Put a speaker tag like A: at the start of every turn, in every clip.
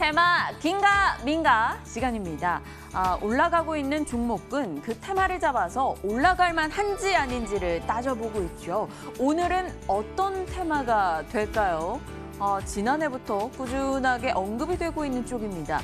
A: 테마 긴가 민가 시간입니다. 올라가고 있는 종목은 그 테마를 잡아서 올라갈 만한지 아닌지를 따져보고 있죠. 오늘은 어떤 테마가 될까요? 지난해부터 꾸준하게 언급이 되고 있는 쪽입니다.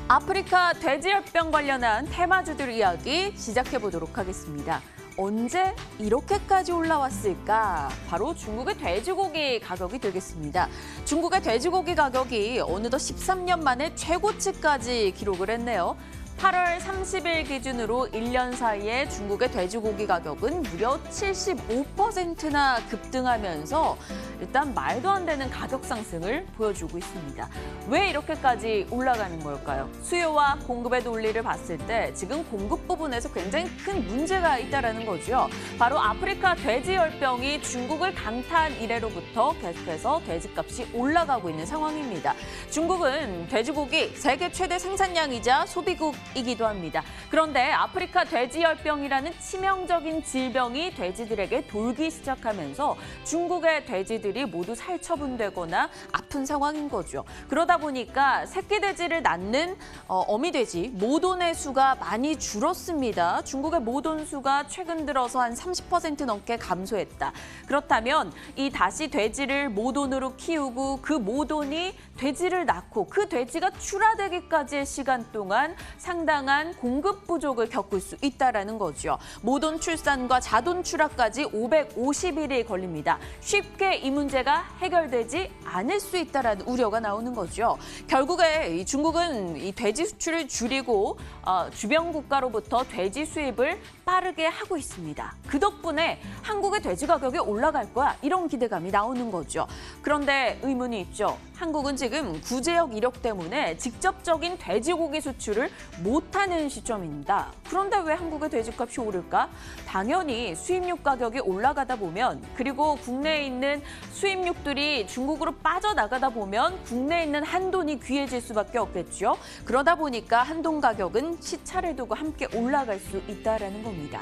A: 아프리카 돼지열병 관련한 테마주들 이야기 시작해보도록 하겠습니다. 언제 이렇게까지 올라왔을까? 바로 중국의 돼지고기 가격이 되겠습니다. 중국의 돼지고기 가격이 어느덧 13년 만에 최고치까지 기록을 했네요. 8월 30일 기준으로 1년 사이에 중국의 돼지고기 가격은 무려 75%나 급등하면서 일단 말도 안 되는 가격 상승을 보여주고 있습니다. 왜 이렇게까지 올라가는 걸까요? 수요와 공급의 논리를 봤을 때 지금 공급 부분에서 굉장히 큰 문제가 있다는 거죠. 바로 아프리카 돼지열병이 중국을 강타한 이래로부터 계속해서 돼지값이 올라가고 있는 상황입니다. 중국은 돼지고기 세계 최대 생산량이자 소비국이기도 합니다. 그런데 아프리카 돼지열병이라는 치명적인 질병이 돼지들에게 돌기 시작하면서 중국의 돼지들이 모두 살처분되거나 아픈 상황인 거죠. 그러다 보니까 새끼 돼지를 낳는 어미 돼지, 모돈의 수가 많이 줄었습니다. 중국의 모돈 수가 최근 들어서 한 30% 넘게 감소했다. 그렇다면 이 다시 돼지를 모돈으로 키우고 그 모돈이 돼지를 낳고 그 돼지가 출하되기까지의 시간 동안 상당한 공급 부족을 겪을 수 있다는 거죠. 모돈 출산과 자돈 출하까지 550일이 걸립니다. 쉽게 이 문제가 해결되지 않을 수 있다는 우려가 나오는 거죠. 결국에 중국은 이 돼지 수출을 줄이고 주변 국가로부터 돼지 수입을 빠르게 하고 있습니다. 그 덕분에 한국의 돼지 가격이 올라갈 거야 이런 기대감이 나오는 거죠. 그런데 의문이 있죠. 한국은 지금 구제역 이력 때문에 직접적인 돼지고기 수출을 못하는 시점입니다. 그런데 왜 한국의 돼지값이 오를까? 당연히 수입육 가격이 올라가다 보면 그리고 국내에 있는 수입육들이 중국으로 빠져나가다 보면 국내에 있는 한돈이 귀해질 수밖에 없겠죠. 그러다 보니까 한돈 가격은 시차를 두고 함께 올라갈 수 있다는 겁니다.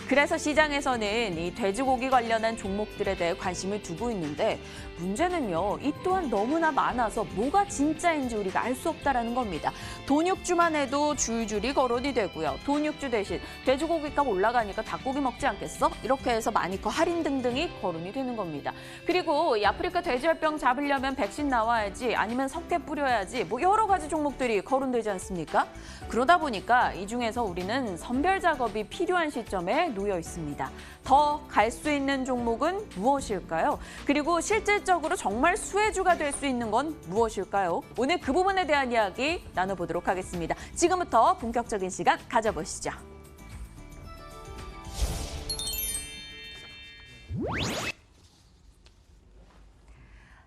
A: 그래서 시장에서는 이 돼지고기 관련한 종목들에 대해 관심을 두고 있는데 문제는요, 이 또한 너무나 많아서 뭐가 진짜인지 우리가 알 수 없다는 겁니다. 돈육주만 해도 줄줄이 거론이 되고요. 돈육주 대신 돼지고기 값 올라가니까 닭고기 먹지 않겠어? 이렇게 해서 마니커 할인 등등이 거론이 되는 겁니다. 그리고 이 아프리카 돼지열병 잡으려면 백신 나와야지 아니면 석회 뿌려야지 뭐 여러 가지 종목들이 거론되지 않습니까? 그러다 보니까 이 중에서 우리는 선별 작업이 필요한 시점에 놓여 있습니다. 더 갈 수 있는 종목은 무엇일까요? 그리고 실질적으로 정말 수혜주가 될 수 있는 건 무엇일까요? 오늘 그 부분에 대한 이야기 나눠보도록 하겠습니다. 지금부터 본격적인 시간 가져보시죠.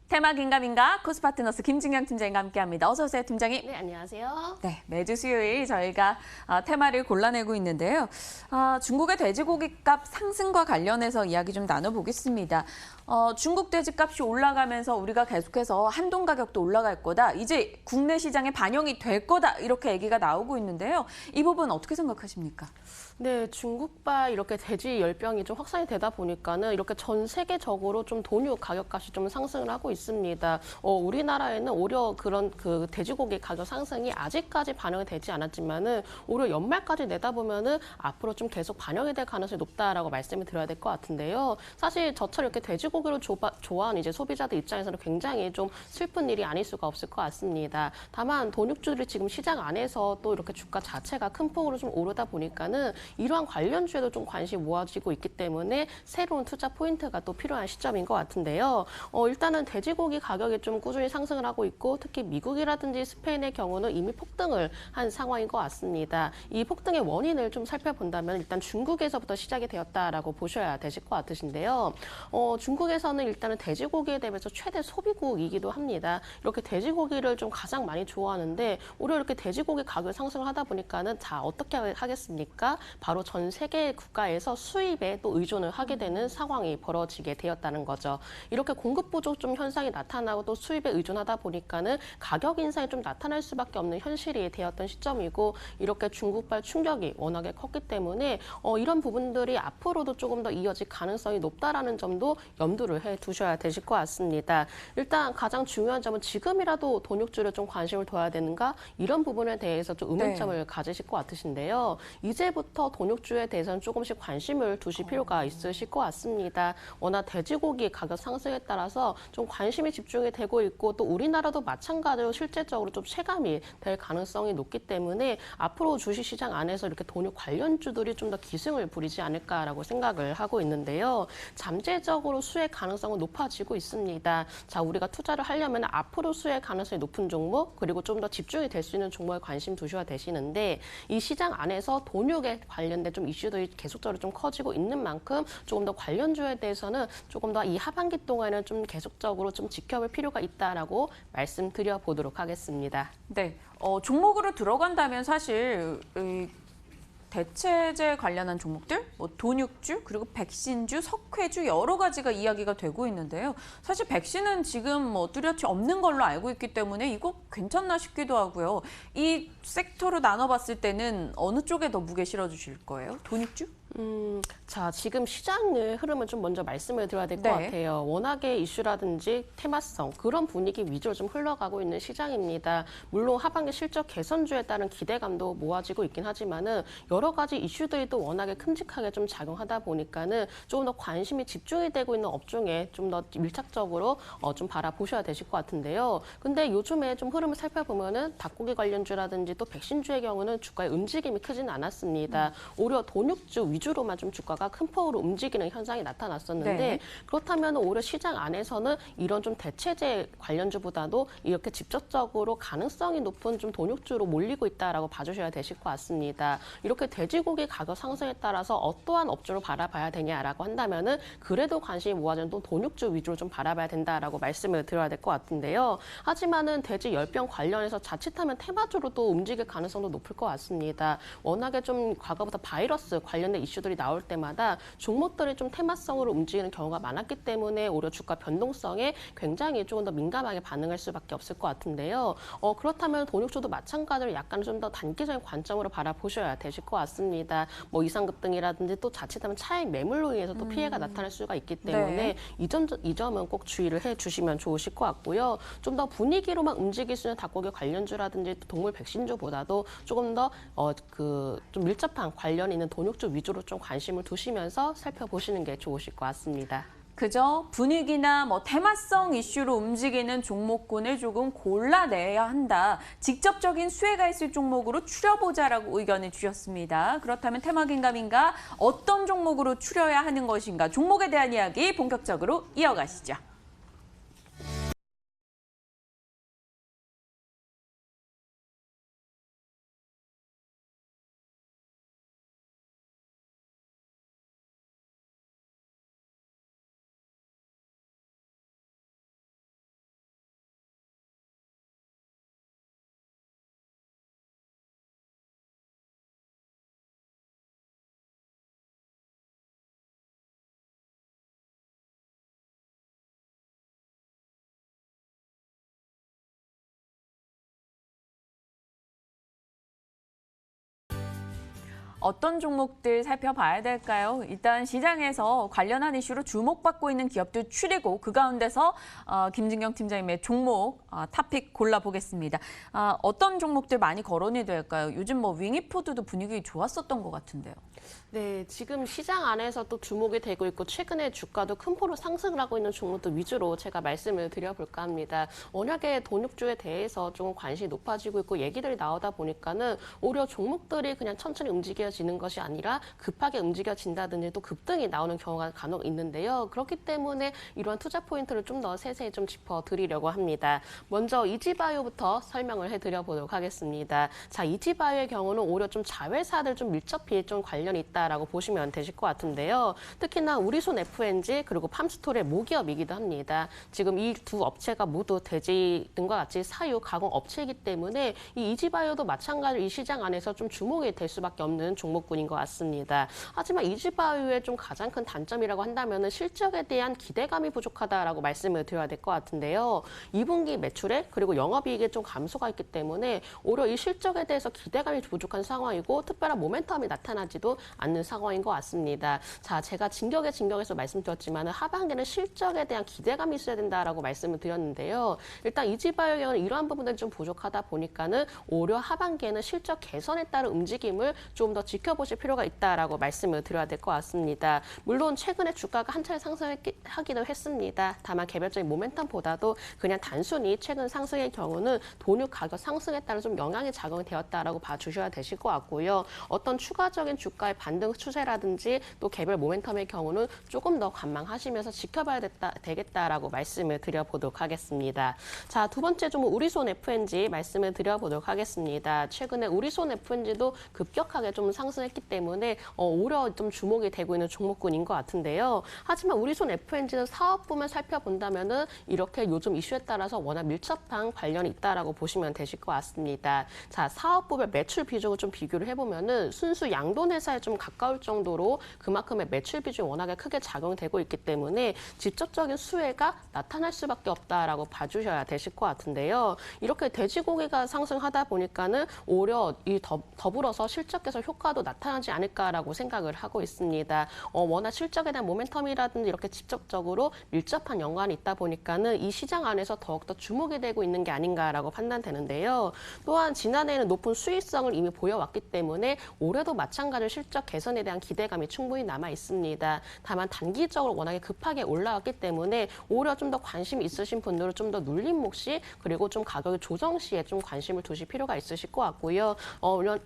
A: 테마 긴가민가 코스파트너스 김진경 팀장님과 함께합니다. 어서 오세요, 팀장님.
B: 네, 안녕하세요.
A: 네, 매주 수요일 저희가 테마를 골라내고 있는데요. 중국의 돼지고기값 상승과 관련해서 이야기 좀 나눠보겠습니다. 중국 돼지값이 올라가면서 우리가 계속해서 한돈 가격도 올라갈 거다. 이제 국내 시장에 반영이 될 거다. 이렇게 얘기가 나오고 있는데요. 이 부분 어떻게 생각하십니까?
B: 네, 중국발 이렇게 돼지 열병이 좀 확산이 되다 보니까는 이렇게 전 세계적으로 좀 돈육 가격값이 좀 상승을 하고 있습니다. 우리나라에는 오히려 그런 그 돼지고기 가격 상승이 아직까지 반영이 되지 않았지만은 오히려 연말까지 내다보면은 앞으로 좀 계속 반영이 될 가능성이 높다라고 말씀을 드려야 될 것 같은데요. 사실 저처럼 이렇게 돼지고기를 좋아하는 이제 소비자들 입장에서는 굉장히 좀 슬픈 일이 아닐 수가 없을 것 같습니다. 다만 돈육주들이 지금 시장 안에서 또 이렇게 주가 자체가 큰 폭으로 좀 오르다 보니까는 이러한 관련주에도 좀 관심이 모아지고 있기 때문에 새로운 투자 포인트가 또 필요한 시점인 것 같은데요. 일단은 돼지고기 가격이 좀 꾸준히 상승을 하고 있고 특히 미국이라든지 스페인의 경우는 이미 폭등을 한 상황인 것 같습니다. 이 폭등의 원인을 좀 살펴본다면 일단 중국에서부터 시작이 되었다라고 보셔야 되실 것 같으신데요. 중국에서는 일단은 돼지고기에 대해서 최대 소비국이기도 합니다. 이렇게 돼지고기를 좀 가장 많이 좋아하는데 오히려 이렇게 돼지고기 가격 상승을 하다 보니까는 자 어떻게 하겠습니까? 바로 전 세계 국가에서 수입에 또 의존을 하게 되는 상황이 벌어지게 되었다는 거죠. 이렇게 공급 부족 좀 현상이 나타나고 또 수입에 의존하다 보니까는 가격 인상이 좀 나타날 수밖에 없는 현실이 되었던 시점이고 이렇게 중국발 충격이 워낙에 컸기 때문에 이런 부분들이 앞으로도 조금 더 이어질 가능성이 높다라는 점도 염두를 해 두셔야 되실 것 같습니다. 일단 가장 중요한 점은 지금이라도 돈육주를 좀 관심을 둬야 되는가 이런 부분에 대해서 좀 의문점을 가지실 것 같으신데요. 이제부터 돈육주에 대해서는 조금씩 관심을 두실 필요가 있으실 것 같습니다. 워낙 돼지고기 가격 상승에 따라서 좀 관심이 집중이 되고 있고 또 우리나라도 마찬가지로 실제적으로 좀 체감이 될 가능성이 높기 때문에 앞으로 주식시장 안에서 이렇게 돈육 관련주들이 좀 더 기승을 부리지 않을까라고 생각을 하고 있는데요. 잠재적으로 수혜 가능성은 높아지고 있습니다. 자, 우리가 투자를 하려면 앞으로 수혜 가능성이 높은 종목 그리고 좀 더 집중이 될 수 있는 종목에 관심 두셔야 되시는데 이 시장 안에서 돈육에 관련된 좀 이슈들이 계속적으로 좀 커지고 있는 만큼 조금 더 관련주에 대해서는 조금 더 이 하반기 동안은 좀 계속적으로 좀 지켜볼 필요가 있다라고 말씀드려 보도록 하겠습니다.
A: 네, 종목으로 들어간다면 사실 대체제 관련한 종목들, 뭐 돈육주, 그리고 백신주, 석회주 여러 가지가 이야기가 되고 있는데요. 사실 백신은 지금 뭐 뚜렷이 없는 걸로 알고 있기 때문에 이거 괜찮나 싶기도 하고요. 이 섹터로 나눠봤을 때는 어느 쪽에 더 무게 실어주실 거예요? 돈육주?
B: 자, 지금 시장의 흐름을 좀 먼저 말씀을 드려야 될 것 같아요. 워낙에 이슈라든지 테마성, 그런 분위기 위주로 좀 흘러가고 있는 시장입니다. 물론 하반기 실적 개선주에 따른 기대감도 모아지고 있긴 하지만은 여러 가지 이슈들이 또 워낙에 큼직하게 좀 작용하다 보니까는 조금 더 관심이 집중이 되고 있는 업종에 좀 더 밀착적으로 좀 바라보셔야 되실 것 같은데요. 근데 요즘에 좀 흐름을 살펴보면은 닭고기 관련주라든지 또 백신주의 경우는 주가의 움직임이 크지는 않았습니다. 오히려 돈육주 위주로만 좀 주가가 큰 폭으로 움직이는 현상이 나타났었는데 그렇다면 오히려 시장 안에서는 이런 좀 대체제 관련주보다도 이렇게 직접적으로 가능성이 높은 좀 돈육주로 몰리고 있다라고 봐주셔야 되실 것 같습니다. 이렇게 돼지고기 가격 상승에 따라서 어떠한 업종을 바라봐야 되냐라고 한다면은 그래도 관심이 모아지는 또 돈육주 위주로 좀 바라봐야 된다라고 말씀을 드려야 될 것 같은데요. 하지만은 돼지 열병 관련해서 자칫하면 테마주로 또 움직일 가능성도 높을 것 같습니다. 워낙에 좀 과거부터 바이러스 관련된 이슈들이 나올 때마다 종목들이 좀 테마성으로 움직이는 경우가 많았기 때문에 오히려 주가 변동성에 굉장히 조금 더 민감하게 반응할 수밖에 없을 것 같은데요. 그렇다면 돈육주도 마찬가지로 약간 좀 더 단기적인 관점으로 바라보셔야 되실 것 같습니다. 뭐 이상급등이라든지 또 자칫하면 차익 매물로 인해서 또 피해가 나타날 수가 있기 때문에 이 점은 꼭 주의를 해주시면 좋으실 것 같고요. 좀 더 분위기로만 움직일 수 있는 닭고기 관련주라든지 동물 백신주보다도 조금 더 좀 밀접한 관련 있는 돈육주 위주로 좀 관심을 두시면서 살펴보시는 게 좋으실 것 같습니다.
A: 그죠? 분위기나 뭐 테마성 이슈로 움직이는 종목군을 조금 골라내야 한다. 직접적인 수혜가 있을 종목으로 추려보자라고 의견을 주셨습니다. 그렇다면 테마긴가민가 어떤 종목으로 추려야 하는 것인가? 종목에 대한 이야기 본격적으로 이어가시죠. 어떤 종목들 살펴봐야 될까요? 일단 시장에서 관련한 이슈로 주목받고 있는 기업들 추리고 그 가운데서 김진경 팀장님의 종목 탑픽 골라보겠습니다. 어떤 종목들 많이 거론이 될까요? 요즘 뭐 윙이푸드도 분위기 좋았었던 것 같은데요.
B: 네, 지금 시장 안에서 또 주목이 되고 있고 최근에 주가도 큰 폭으로 상승을 하고 있는 종목들 위주로 제가 말씀을 드려볼까 합니다. 워낙에 돈육주에 대해서 조금 관심이 높아지고 있고 얘기들이 나오다 보니까는 오히려 종목들이 그냥 천천히 움직여지는 것이 아니라 급하게 움직여진다든지 또 급등이 나오는 경우가 간혹 있는데요. 그렇기 때문에 이러한 투자 포인트를 좀 더 세세히 좀 짚어드리려고 합니다. 먼저 이지바이오부터 설명을 해드려보도록 하겠습니다. 자, 이지바이오의 경우는 오히려 좀 자회사들 좀 밀접히 좀 관련이 있다라고 보시면 되실 것 같은데요. 특히나 우리손 FNG 그리고 팜스토리의 모기업이기도 합니다. 지금 이 두 업체가 모두 돼지 등과 같이 사유 가공 업체이기 때문에 이 이지바이오도 마찬가지로 이 시장 안에서 좀 주목이 될 수밖에 없는 종목군인 것 같습니다. 하지만 이지바이오의 좀 가장 큰 단점이라고 한다면은 실적에 대한 기대감이 부족하다라고 말씀을 드려야 될 것 같은데요. 2분기 매출액 그리고 영업이익에 좀 감소가 있기 때문에 오히려 이 실적에 대해서 기대감이 부족한 상황이고 특별한 모멘텀이 나타나지도 않는 상황인 것 같습니다. 자, 제가 진격에서 말씀드렸지만 하반기는 실적에 대한 기대감이 있어야 된다라고 말씀을 드렸는데요. 일단 이지바이오의 경우는 이러한 부분들이 좀 부족하다 보니까는 오히려 하반기에는 실적 개선에 따른 움직임을 좀 더 지켜보실 필요가 있다라고 말씀을 드려야 될 것 같습니다. 물론 최근에 주가가 한 차례 상승하기도 했습니다. 다만 개별적인 모멘텀보다도 그냥 단순히 최근 상승의 경우는 돈유 가격 상승에 따른 좀 영향이 작용이 되었다라고 봐주셔야 되실 것 같고요. 어떤 추가적인 주가의 반등 추세라든지 또 개별 모멘텀의 경우는 조금 더 관망하시면서 지켜봐야 되겠다라고 말씀을 드려보도록 하겠습니다. 자, 두 번째 종목 우리손 FNG 말씀을 드려보도록 하겠습니다. 최근에 우리손 FNG도 급격하게 좀 상승했기 때문에 오히려 좀 주목이 되고 있는 종목군인 것 같은데요. 하지만 우리손 FNG는 사업부만 살펴본다면은 이렇게 요즘 이슈에 따라서 워낙 밀접한 관련이 있다라고 보시면 되실 것 같습니다. 자, 사업부별 매출 비중을 좀 비교를 해보면은 순수 양돈 회사에 좀 가까울 정도로 그만큼의 매출 비중이 워낙에 크게 작용되고 있기 때문에 직접적인 수혜가 나타날 수밖에 없다라고 봐주셔야 되실 것 같은데요. 이렇게 돼지고기가 상승하다 보니까는 오히려 이 더불어서 실적 개선 효과도 나타나지 않을까라고 생각을 하고 있습니다. 워낙 실적에 대한 모멘텀이라든지 이렇게 직접적으로 밀접한 연관이 있다 보니까는 이 시장 안에서 더욱더 주목이 되고 있는 게 아닌가라고 판단되는데요. 또한 지난해에는 높은 수익성을 이미 보여왔기 때문에 올해도 마찬가지로 실적 개선에 대한 기대감이 충분히 남아 있습니다. 다만 단기적으로 워낙에 급하게 올라왔기 때문에 오히려 좀 더 관심 있으신 분들은 좀 더 눌림 몫이 그리고 좀 가격의 조정 시에 좀 관심을 두실 필요가 있으실 것 같고요.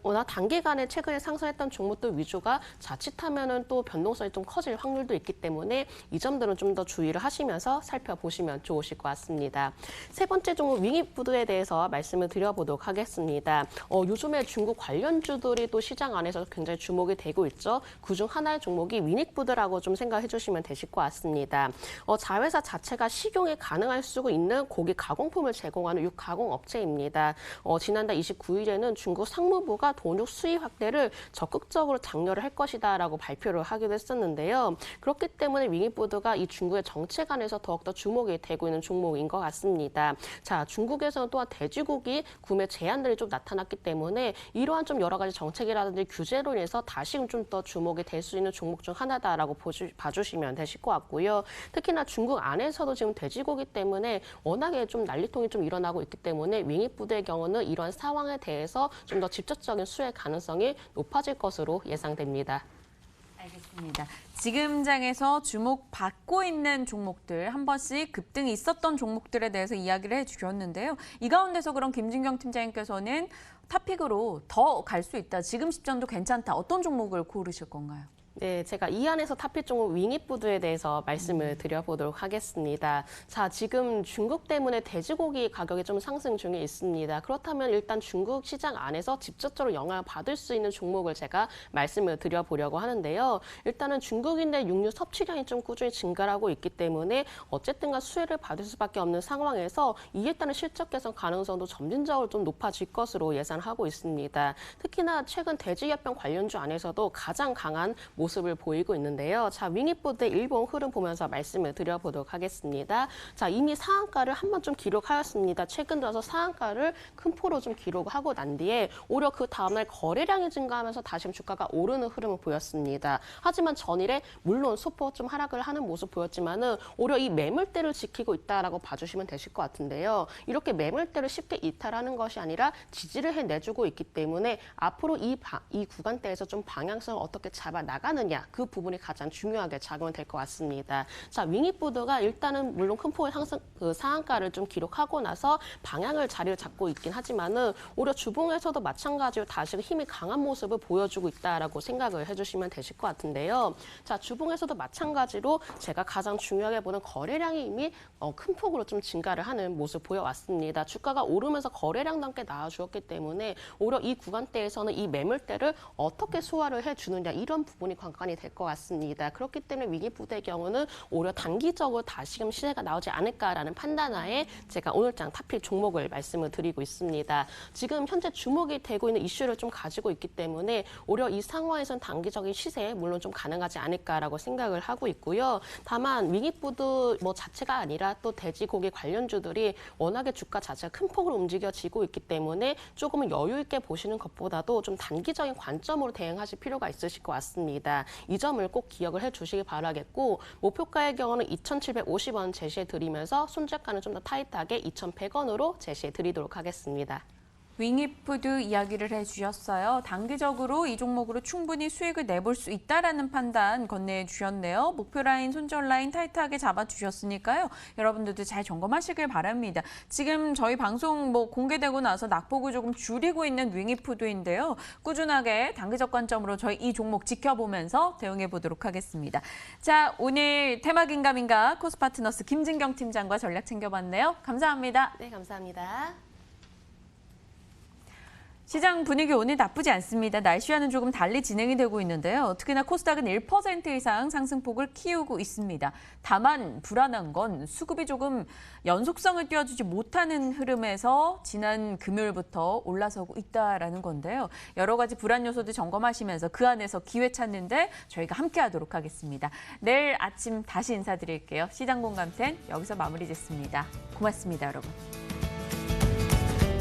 B: 워낙 단기간에 최근에 상승했던 종목들 위주가 자칫하면은 또 변동성이 좀 커질 확률도 있기 때문에 이 점들은 좀 더 주의를 하시면서 살펴보시면 좋으실 것 같습니다. 세 번째 종목 윙익푸드에 대해서 말씀을 드려보도록 하겠습니다. 요즘에 중국 관련주들이 또 시장 안에서 굉장히 주목이 되고 있죠. 그중 하나의 종목이 윙익푸드라고 좀 생각해 주시면 되실 것 같습니다. 자회사 자체가 식용이 가능할 수 있는 고기 가공품을 제공하는 육가공 업체입니다. 지난달 29일에는 중국 상무부가 돈육 수입 확대를 적극적으로 장려를 할 것이다라고 발표를 하기도 했었는데요. 그렇기 때문에 윙익푸드가 이 중국의 정책 안에서 더욱더 주목이 되고 있는 종목인 것 같습니다. 자, 중국에서는 또한 돼지고기 구매 제한들이 좀 나타났기 때문에 이러한 좀 여러 가지 정책이라든지 규제로 인해서 다시금 좀 더 주목이 될 수 있는 종목 중 하나다라고 봐주시면 되실 것 같고요. 특히나 중국 안에서도 지금 돼지고기 때문에 워낙에 좀 난리통이 좀 일어나고 있기 때문에 윙익푸드의 경우는 이러한 상황에 대해서 좀 더 직접적인 수혜 가능성이 높아질 것으로 예상됩니다.
A: 알겠습니다. 지금 장에서 주목받고 있는 종목들 한 번씩 급등이 있었던 종목들에 대해서 이야기를 해주셨는데요. 이 가운데서 그럼 김진경 팀장님께서는 탑픽으로 더 갈 수 있다. 지금 시점도 괜찮다. 어떤 종목을 고르실 건가요?
B: 네, 제가 이 안에서 탑픽 종목 윙익푸드에 대해서 말씀을 드려보도록 하겠습니다. 자, 지금 중국 때문에 돼지고기 가격이 좀 상승 중에 있습니다. 그렇다면 일단 중국 시장 안에서 직접적으로 영향을 받을 수 있는 종목을 제가 말씀을 드려보려고 하는데요. 일단은 중국인의 육류 섭취량이 좀 꾸준히 증가하고 있기 때문에 어쨌든가 수혜를 받을 수밖에 없는 상황에서 이에 따른 실적 개선 가능성도 점진적으로 좀 높아질 것으로 예상하고 있습니다. 특히나 최근 돼지협병 관련주 안에서도 가장 강한 모습을 보이고 있는데요. 자, 윙익푸드의 일본 흐름 보면서 말씀을 드려보도록 하겠습니다. 자, 이미 상한가를 한 번 좀 기록하였습니다. 최근 들어서 상한가를 큰 폭으로 좀 기록하고 난 뒤에 오히려 그 다음날 거래량이 증가하면서 다시 주가가 오르는 흐름을 보였습니다. 하지만 전일에 물론 소폭 좀 하락을 하는 모습 보였지만은 오히려 이 매물대를 지키고 있다라고 봐주시면 되실 것 같은데요. 이렇게 매물대를 쉽게 이탈하는 것이 아니라 지지를 해내주고 있기 때문에 앞으로 이 구간대에서 좀 방향성을 어떻게 잡아 나가느냐 그 부분이 가장 중요하게 작용이 될 것 같습니다. 자, 윙익푸드가 일단은 물론 큰 폭의 상한가를 좀 기록하고 나서 자리를 잡고 있긴 하지만은 오히려 주봉에서도 마찬가지로 다시 힘이 강한 모습을 보여주고 있다라고 생각을 해주시면 되실 것 같은데요. 자, 주봉에서도 마찬가지로 제가 가장 중요하게 보는 거래량이 이미 큰 폭으로 좀 증가를 하는 모습 보여왔습니다. 주가가 오르면서 거래량도 함께 나와주었기 때문에 오히려 이 구간대에서는 이 매물대를 어떻게 소화를 해주느냐 이런 부분이 관건이 될 것 같습니다. 그렇기 때문에 윙이푸드의 경우는 오히려 단기적으로 다시금 시세가 나오지 않을까라는 판단하에 제가 오늘장 탑픽 종목을 말씀을 드리고 있습니다. 지금 현재 주목이 되고 있는 이슈를 좀 가지고 있기 때문에 오히려 이 상황에서는 단기적인 시세 물론 좀 가능하지 않을까라고 생각을 하고 있고요. 다만 윙이푸드 자체가 아니라 또 돼지고기 관련주들이 워낙에 주가 자체가 큰 폭으로 움직여지고 있기 때문에 조금은 여유 있게 보시는 것보다도 좀 단기적인 관점으로 대응하실 필요가 있으실 것 같습니다. 이 점을 꼭 기억을 해주시기 바라겠고 목표가의 경우는 2,750원 제시해 드리면서 손절가는 좀 더 타이트하게 2,100원으로 제시해 드리도록 하겠습니다.
A: 윙이푸드 이야기를 해주셨어요. 단기적으로 이 종목으로 충분히 수익을 내볼 수 있다라는 판단 건네주셨네요. 목표 라인, 손절 라인 타이트하게 잡아주셨으니까요. 여러분들도 잘 점검하시길 바랍니다. 지금 저희 방송 공개되고 나서 낙폭을 조금 줄이고 있는 윙이푸드인데요. 꾸준하게 단기적 관점으로 저희 이 종목 지켜보면서 대응해 보도록 하겠습니다. 자, 오늘 테마긴가민가 코스파트너스 김진경 팀장과 전략 챙겨봤네요. 감사합니다.
B: 네, 감사합니다.
A: 시장 분위기 오늘 나쁘지 않습니다. 날씨와는 조금 달리 진행이 되고 있는데요. 특히나 코스닥은 1% 이상 상승폭을 키우고 있습니다. 다만 불안한 건 수급이 조금 연속성을 띄워주지 못하는 흐름에서 지난 금요일부터 올라서고 있다라는 건데요. 여러 가지 불안 요소들 점검하시면서 그 안에서 기회 찾는데 저희가 함께하도록 하겠습니다. 내일 아침 다시 인사드릴게요. 시장공감센 여기서 마무리 짓습니다. 고맙습니다, 여러분.